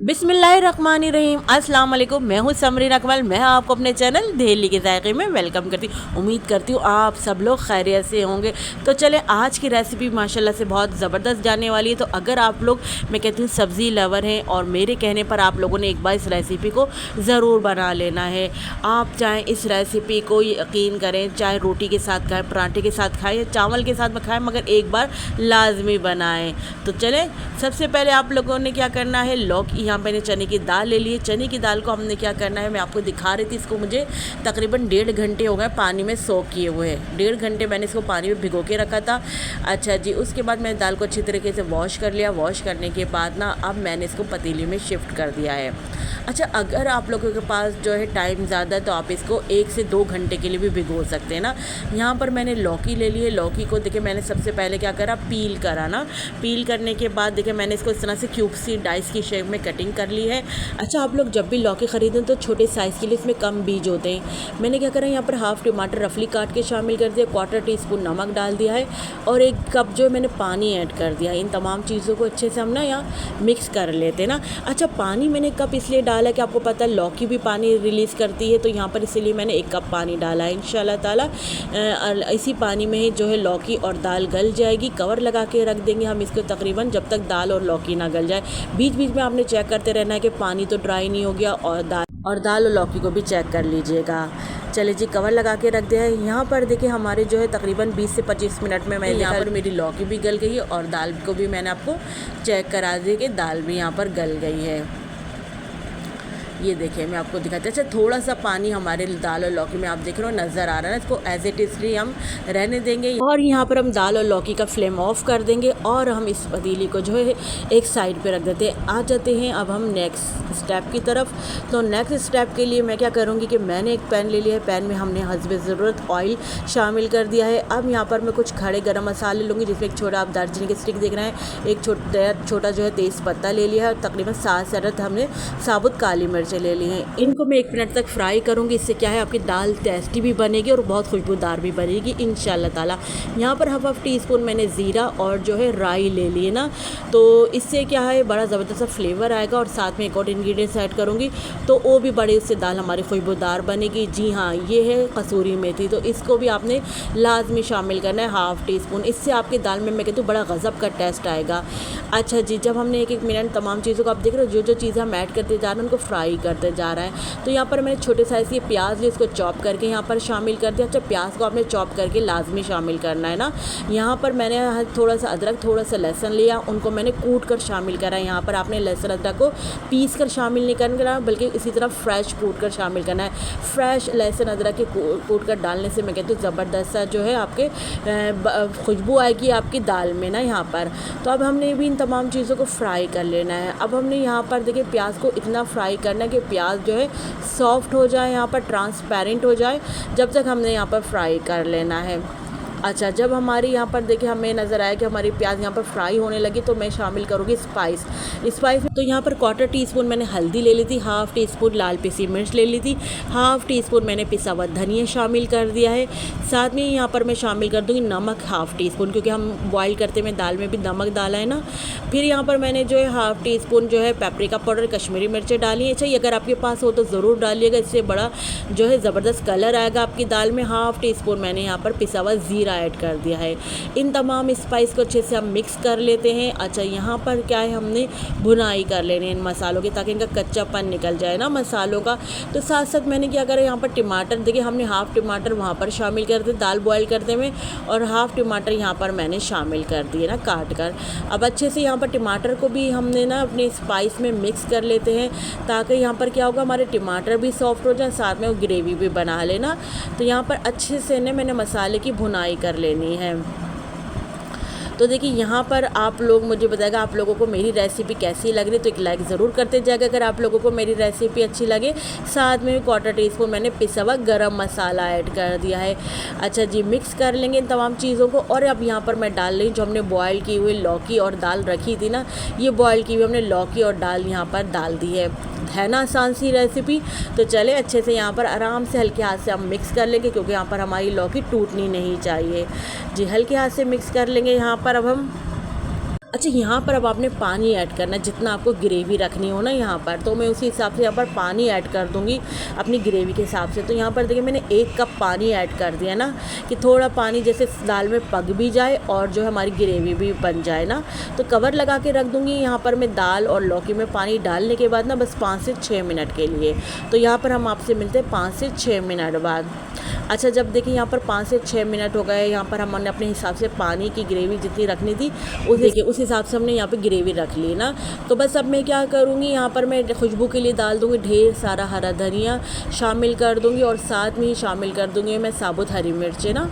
बिस्मिल्लाहिर्रहमानिर्रहीम। अस्सलाम वालेकुम। मैं हूँ समरीन अकमल। मैं आपको अपने चैनल दिल्ली के जायके में वेलकम करती हूँ। उम्मीद करती हूँ आप सब लोग खैरियत से होंगे। तो चले, आज की रेसिपी माशाल्लाह से बहुत ज़बरदस्त जाने वाली है। तो अगर आप लोग, मैं कहती हूँ, सब्ज़ी लवर हैं और मेरे कहने पर आप लोगों ने एक बार इस रेसिपी को ज़रूर बना लेना है। आप चाहे इस रेसिपी को यकीन करें, चाहे रोटी के साथ खाएँ, पराठे के साथ खाएँ या चावल के साथ में खाएँ, मगर एक बार लाजमी बनाएँ। तो चलें, सबसे पहले आप लोगों ने क्या करना है, लौकी, यहाँ मैंने चने की दाल ले ली है। चने की दाल को हमने क्या करना है, मैं आपको दिखा रही थी। इसको मुझे तकरीबन 1.5 घंटे हो गए पानी में सोक किए हुए हैं। 1.5 घंटे मैंने इसको पानी में भिगो के रखा था। अच्छा जी, उसके बाद मैंने दाल को अच्छी तरीके से वॉश कर लिया। वॉश करने के बाद ना, अब मैंने इसको पतीली में शिफ्ट कर दिया है। अच्छा, अगर आप लोगों के पास जो है टाइम ज़्यादा है तो आप इसको 1 से 2 घंटे के लिए भी भिगो सकते हैं ना। यहाँ पर मैंने लौकी ले ली है। लौकी को देखिए मैंने सबसे पहले क्या करा, पील करा ना। पील करने के बाद देखिए मैंने इसको इस तरह से क्यूब सी डाइस की शेप में कटिंग कर ली है। अच्छा, आप लोग जब भी लौकी ख़रीदें तो छोटे साइज़ के लिए इसमें कम बीज होते हैं। मैंने क्या करा, यहाँ पर हाफ़ टमाटर रफली काट के शामिल कर दिया, 1/4 टीस्पून नमक डाल दिया है और 1 कप जो है मैंने पानी ऐड कर दिया। इन तमाम चीज़ों को अच्छे से हम ना यहाँ मिक्स कर लेते हैं ना। अच्छा, पानी मैंने कप इसलिए डाला कि आपको पता है लौकी भी पानी रिलीज़ करती है, तो यहाँ पर इसीलिए मैंने 1 कप पानी डाला है। इंशाल्लाह ताला इसी पानी में ही जो है लौकी और दाल गल जाएगी। कवर लगा के रख देंगे हम इसको तकरीबन जब तक दाल और लौकी ना गल जाए। बीच बीच में आपने चेक करते रहना है कि पानी तो ड्राई नहीं हो गया, और दाल और लौकी को भी चेक कर लीजिएगा। चले जी, कवर लगा के रख दिया है। यहाँ पर देखिए हमारे जो है तकरीबन 20 से 25 मिनट में मैं यहाँ पर मेरी लौकी भी गल गई है और दाल को भी मैंने आपको चेक करा दी कि दाल भी यहाँ पर गल गई है। ये देखिए मैं आपको दिखाती हूँ। अच्छा, थोड़ा सा पानी हमारे दाल और लौकी में आप देख रहे हो नज़र आ रहा है ना। इसको एज इट इज़ हम रहने देंगे और यहाँ पर हम दाल और लौकी का फ्लेम ऑफ कर देंगे और हम इस पतीली को जो है एक साइड पे रख देते हैं। आ जाते हैं अब हम नेक्स्ट स्टेप की तरफ। तो नेक्स्ट स्टेप के लिए मैं क्या करूँगी कि मैंने एक पैन ले लिया है। पैन में हमने हस्बे ज़रूरत ऑयल शामिल कर दिया है। अब यहाँ पर मैं कुछ खड़े गर्म मसाले लूँगी, जिसमें एक छोटा आप दालचीनी की स्टिक देख रहे हैं, एक छोटा जो है तेज़ पत्ता ले लिया है और तकरीबन 7 से 8 हमने साबुत काली मिर्च ले ली हैं। इनको मैं 1 मिनट तक फ्राई करूंगी। इससे क्या है, आपकी दाल टेस्टी भी बनेगी और बहुत खुशबूदार भी बनेगी इंशाल्लाह ताला। यहाँ पर हाफ टीस्पून मैंने ज़ीरा और जो है राई ले ली है ना, तो इससे क्या है बड़ा ज़बरदस्त सा फ्लेवर आएगा। और साथ में एक और इंग्रेडिएंट्स ऐड करूँगी तो वो भी बड़ी, उससे दाल हमारी खुशबूदार बनेगी। जी हाँ, ये है कसूरी मेथी, तो इसको भी आपने लाजमी शामिल करना है, हाफ़ टीस्पून। इससे आपकी दाल में मैं कहती हूँ बड़ा गज़ब का टेस्ट आएगा। अच्छा जी, जब हमने 1-1 मिनट तमाम चीज़ों को, आप देख रहे हो जो चीज़ें हम ऐड करते जा रहे हैं उनको फ्राई करते जा रहा है। तो यहाँ पर मैंने छोटे साइज़ के प्याज लिए, इसको चॉप करके यहाँ पर शामिल कर दिया। अच्छा, प्याज को आपने चॉप करके लाजमी शामिल करना है ना। यहाँ पर मैंने थोड़ा सा अदरक, थोड़ा सा लहसुन लिया, उनको मैंने कूट कर शामिल करा। यहाँ पर आपने लहसुन अदरक को पीस कर शामिल नहीं करना, बल्कि इसी तरह फ्रेश कूट कर शामिल करना है। फ्रेश लहसुन अदरक के कूट कर डालने से मैं कहती हूँ ज़बरदस्त सा जो है आपके खुशबू आएगी आपकी दाल में ना यहाँ पर। तो अब हमने भी इन तमाम चीज़ों को फ्राई कर लेना है। अब हमने यहाँ पर देखिए प्याज को इतना फ्राई करना है कि प्याज जो है सॉफ्ट हो जाए, यहाँ पर ट्रांसपेरेंट हो जाए, जब तक हमने यहाँ पर फ्राई कर लेना है। अच्छा, जब हमारी यहाँ पर देखिए हमें नज़र आया कि हमारी प्याज यहाँ पर फ्राई होने लगी तो मैं शामिल करूँगी स्पाइस। तो यहाँ पर 1/4 टीस्पून मैंने हल्दी ले ली थी, हाफ़ टीस्पून लाल पिसी मिर्च ले ली थी, हाफ़ टीस्पून मैंने पिसा हुआ धनिया शामिल कर दिया है। साथ में यहाँ पर मैं शामिल कर दूँगी नमक, हाफ़ टीस्पून, क्योंकि हम बॉयल करते में दाल में भी नमक डाला है ना। फिर यहाँ पर मैंने जो है हाफ़ टीस्पून जो है पेपरिका पाउडर, कश्मीरी मिर्चें डाली है। अच्छा, ये अगर आपके पास हो तो ज़रूर डालिएगा, इससे बड़ा जो है ज़बरदस्त कलर आएगा आपकी दाल में। हाफ़ टीस्पून मैंने यहाँ पर पिसा हुआ ज़ीरा ऐड कर दिया है। इन तमाम स्पाइस को अच्छे से हम मिक्स कर लेते हैं। अच्छा, यहाँ पर क्या है, हमने भुनाई कर लेनी है इन मसालों की, ताकि इनका कच्चापन निकल जाए ना मसालों का। तो साथ साथ मैंने क्या करा, यहाँ पर टमाटर देखिए हमने हाफ़ टमाटर वहाँ पर शामिल कर दिए दाल बॉयल करते हुए, और हाफ़ टमाटर यहाँ पर मैंने शामिल कर दिए ना काट कर। अब अच्छे से यहाँ पर टमाटर को भी हमने ना अपने स्पाइस में मिक्स कर लेते हैं, ताकि यहाँ पर क्या होगा, हमारे टमाटर भी सॉफ्ट हो जाए, साथ में वो ग्रेवी भी बना लेना। तो यहाँ पर अच्छे से ना मैंने मसाले की भुनाई कर लेनी है। तो देखिए यहाँ पर आप लोग मुझे बताएगा आप लोगों को मेरी रेसिपी कैसी लग रही, तो एक लाइक ज़रूर करते जाएगा अगर आप लोगों को मेरी रेसिपी अच्छी लगे। साथ में 1/4 टीस्पून मैंने पिसा हुआ गरम मसाला ऐड कर दिया है। अच्छा जी, मिक्स कर लेंगे इन तमाम चीज़ों को। और अब यहाँ पर मैं डाल रही हूँ जो हमने बॉयल की हुई लौकी और दाल रखी थी ना, ये बॉयल की हुई हमने लौकी और दाल यहाँ पर डाल दी है ना आसान सी रेसिपी। तो चले अच्छे से यहाँ पर आराम से हल्के हाथ से हम मिक्स कर लेंगे, क्योंकि यहाँ पर हमारी लौकी टूटनी नहीं चाहिए। जी, हल्के हाथ से मिक्स कर लेंगे यहाँ पर अब हम। अच्छा, यहाँ पर अब आपने पानी ऐड करना है, जितना आपको ग्रेवी रखनी हो ना यहाँ पर, तो मैं उसी हिसाब से यहाँ पर पानी ऐड कर दूँगी अपनी ग्रेवी के हिसाब से। तो यहाँ पर देखिए मैंने 1 कप पानी ऐड कर दिया ना, कि थोड़ा पानी जैसे दाल में पक भी जाए और जो है हमारी ग्रेवी भी बन जाए ना। तो कवर लगा के रख दूँगी यहाँ पर मैं दाल और लौकी में पानी डालने के बाद ना, बस 5 से 6 मिनट के लिए। तो यहाँ पर हम आपसे मिलते हैं 5 से 6 मिनट बाद। अच्छा, जब देखिए यहाँ पर 5 से 6 मिनट हो गए, यहाँ पर हमने अपने हिसाब से पानी की ग्रेवी जितनी रखनी थी उस हिसाब से हमने यहाँ पे ग्रेवी रख ली ना। तो बस अब मैं क्या करूँगी, यहाँ पर मैं खुशबू के लिए डाल दूँगी ढेर सारा हरा धनिया शामिल कर दूँगी, और साथ में ही शामिल कर दूँगी मैं साबुत हरी मिर्चें ना।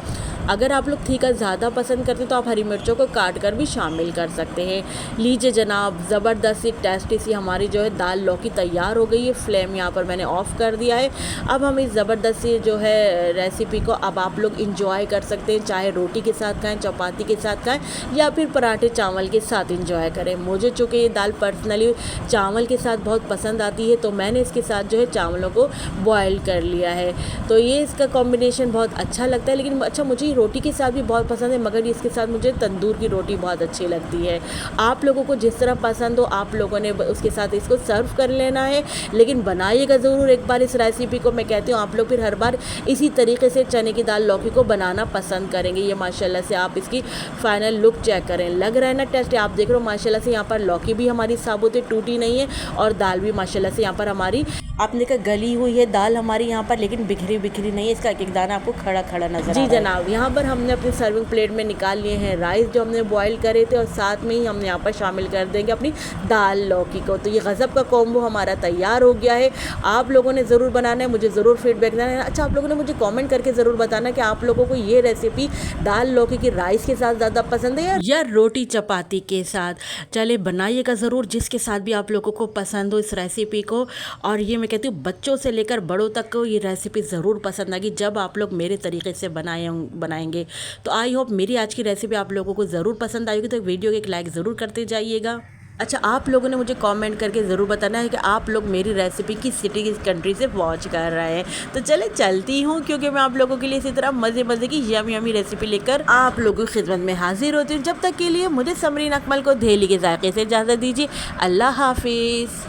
अगर आप लोग तीखा ज़्यादा पसंद करते तो आप हरी मिर्चों को काट कर भी शामिल कर सकते हैं। लीजिए जनाब, ज़बरदस्त सी टेस्टी सी हमारी जो है दाल लौकी तैयार हो गई है। फ्लेम यहाँ पर मैंने ऑफ़ कर दिया है। अब हम इस ज़बरदस्त सी जो है रेसिपी को अब आप लोग इंजॉय कर सकते हैं, चाहे रोटी के साथ खाएँ, चपाती के साथ खाएँ, या फिर पराठे चावल के साथ इंजॉय करें। मुझे चूँकि ये दाल पर्सनली चावल के साथ बहुत पसंद आती है, तो मैंने इसके साथ जो है चावलों को बॉयल कर लिया है। तो ये इसका कॉम्बिनेशन बहुत अच्छा लगता है। लेकिन अच्छा, मुझे रोटी के साथ भी बहुत पसंद है, मगर इसके साथ मुझे तंदूर की रोटी बहुत अच्छी लगती है। आप लोगों को जिस तरह पसंद हो आप लोगों ने उसके साथ इसको सर्व कर लेना है। लेकिन बनाइएगा ज़रूर एक बार इस रेसिपी को। मैं कहती हूँ आप लोग फिर हर बार इसी तरीके से चने की दाल लौकी को बनाना पसंद करेंगे। ये माशाल्लाह से आप इसकी फाइनल लुक चेक करें, लग रहा है ना टेस्ट। आप देख रहे हो माशाल्लाह से यहाँ पर लौकी भी हमारी साबुत है, टूटी नहीं है, और दाल भी माशाल्लाह से यहाँ पर हमारी आपने कहा गली हुई है दाल हमारी यहाँ पर, लेकिन बिखरी बिखरी नहीं है। इसका एक एक दाना आपको खड़ा खड़ा नजर जी जनाब। यहाँ पर हमने अपनी सर्विंग प्लेट में निकाल लिए हैं राइस जो हमने बॉईल करे थे, और साथ में ही हमने यहाँ पर शामिल कर देंगे अपनी दाल लौकी को। तो ये गज़ब का कॉम्बो हमारा तैयार हो गया है। आप लोगों ने ज़रूर बनाना है, मुझे ज़रूर फीडबैक देना है। अच्छा, आप लोगों ने मुझे कॉमेंट करके ज़रूर बताना कि आप लोगों को ये रेसिपी दाल लौकी की राइस के साथ ज़्यादा पसंद है या रोटी चपाती के साथ। चले बनाइएगा ज़रूर, जिसके साथ भी आप लोगों को पसंद हो इस रेसिपी को। और ये मैं कहती हूँ बच्चों से लेकर बड़ों तक को ये रेसिपी ज़रूर पसंद आएगी जब आप लोग मेरे तरीके से बनाएंगे। तो आई होप मेरी आज की रेसिपी आप लोगों को ज़रूर पसंद आएगी। तो वीडियो को एक लाइक ज़रूर करते जाइएगा। अच्छा, आप लोगों ने मुझे कमेंट करके ज़रूर बताना है कि आप लोग मेरी रेसिपी किस सिटी किस कंट्री से वॉच कर रहे हैं। तो चले चलती हूँ, क्योंकि मैं आप लोगों के लिए इसी तरह मज़े मज़े की यमी रेसिपी लेकर आप लोगों की खिदमत में हाजिर होती हूँ। जब तक के लिए मुझे समरीन अकमल को धेली के जायके से इजाज़त दीजिए। अल्लाह हाफिज़।